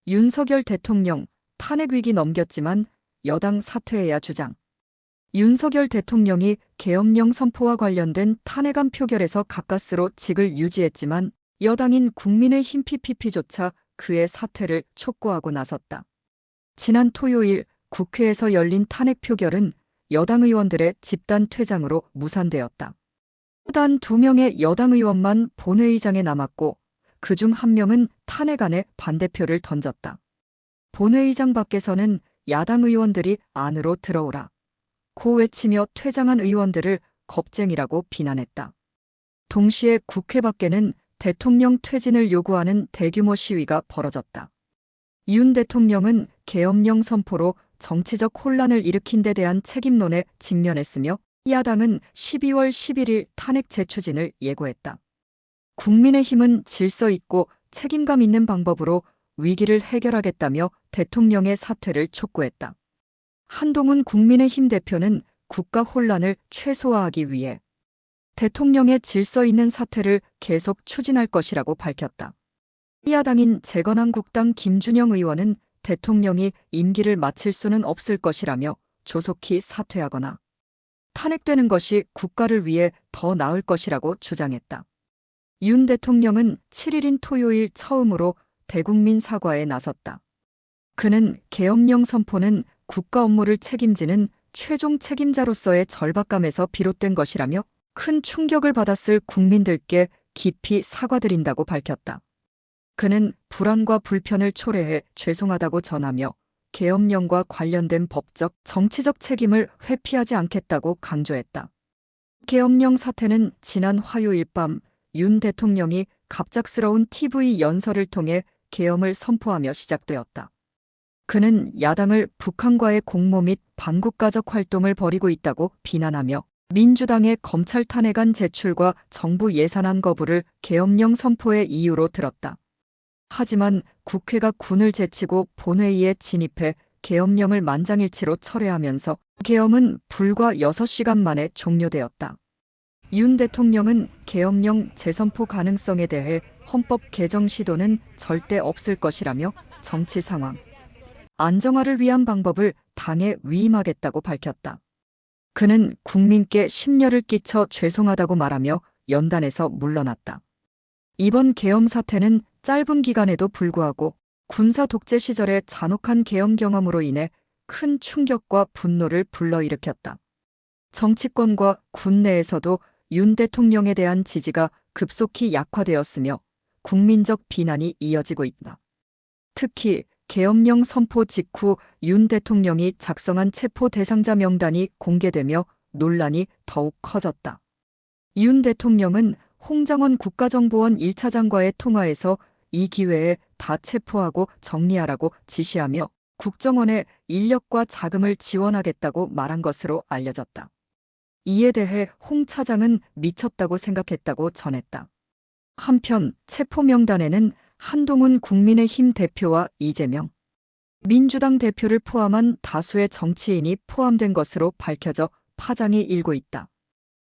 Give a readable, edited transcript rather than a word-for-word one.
윤석열 대통령 탄핵 위기 넘겼지만 여당 사퇴해야 주장. 윤석열 대통령이 계엄령 선포와 관련된 탄핵안 표결에서 가까스로 직을 유지했지만 여당인 국민의힘 PPP조차 그의 사퇴를 촉구하고 나섰다. 지난 토요일 국회에서 열린 탄핵 표결은 여당 의원들의 집단 퇴장으로 무산되었다. 단 2명의 여당 의원만 본회의장에 남았고 그중 1명은 탄핵안에 반대표를 던졌다. 본회의장 밖에서는 야당 의원들이 안으로 들어오라 고 외치며 퇴장한 의원들을 겁쟁이라고 비난했다. 동시에 국회 밖에는 대통령 퇴진을 요구하는 대규모 시위가 벌어졌다. 윤 대통령은 계엄령 선포로 정치적 혼란을 일으킨 데 대한 책임론에 직면했으며 야당은 12월 11일 탄핵 재추진을 예고했다. 국민의힘은 질서 있고 책임감 있는 방법으로 위기를 해결하겠다며 대통령의 사퇴를 촉구했다. 한동훈 국민의힘 대표는 국가 혼란을 최소화하기 위해 대통령의 질서 있는 사퇴를 계속 추진할 것이라고 밝혔다. 야당인 재건한국당 김준영 의원은 대통령이 임기를 마칠 수는 없을 것이라며 조속히 사퇴하거나 탄핵되는 것이 국가를 위해 더 나을 것이라고 주장했다. 윤 대통령은 7일인 토요일 처음으로 대국민 사과에 나섰다. 그는 계엄령 선포는 국가 업무를 책임지는 최종 책임자로서의 절박감에서 비롯된 것이라며 큰 충격을 받았을 국민들께 깊이 사과드린다고 밝혔다. 그는 불안과 불편을 초래해 죄송하다고 전하며 계엄령과 관련된 법적, 정치적 책임을 회피하지 않겠다고 강조했다. 계엄령 사태는 지난 화요일 밤 윤 대통령이 갑작스러운 TV 연설을 통해 계엄을 선포하며 시작되었다. 그는 야당을 북한과의 공모 및 반국가적 활동을 벌이고 있다고 비난하며 민주당의 검찰 탄핵안 제출과 정부 예산안 거부를 계엄령 선포의 이유로 들었다. 하지만 국회가 군을 제치고 본회의에 진입해 계엄령을 만장일치로 철회하면서 계엄은 불과 6시간 만에 종료되었다. 윤 대통령은 계엄령 재선포 가능성에 대해 헌법 개정 시도는 절대 없을 것이라며 정치 상황 안정화를 위한 방법을 당에 위임하겠다고 밝혔다. 그는 국민께 심려를 끼쳐 죄송하다고 말하며 연단에서 물러났다. 이번 계엄 사태는 짧은 기간에도 불구하고 군사 독재 시절의 잔혹한 계엄 경험으로 인해 큰 충격과 분노를 불러일으켰다. 정치권과 군 내에서도 윤 대통령에 대한 지지가 급속히 약화되었으며 국민적 비난이 이어지고 있다. 특히 계엄령 선포 직후 윤 대통령이 작성한 체포 대상자 명단이 공개되며 논란이 더욱 커졌다. 윤 대통령은 홍장원 국가정보원 1차장과의 통화에서 이 기회에 다 체포하고 정리하라고 지시하며 국정원에 인력과 자금을 지원하겠다고 말한 것으로 알려졌다. 이에 대해 홍 차장은 미쳤다고 생각했다고 전했다. 한편 체포 명단에는 한동훈 국민의힘 대표와 이재명, 민주당 대표를 포함한 다수의 정치인이 포함된 것으로 밝혀져 파장이 일고 있다.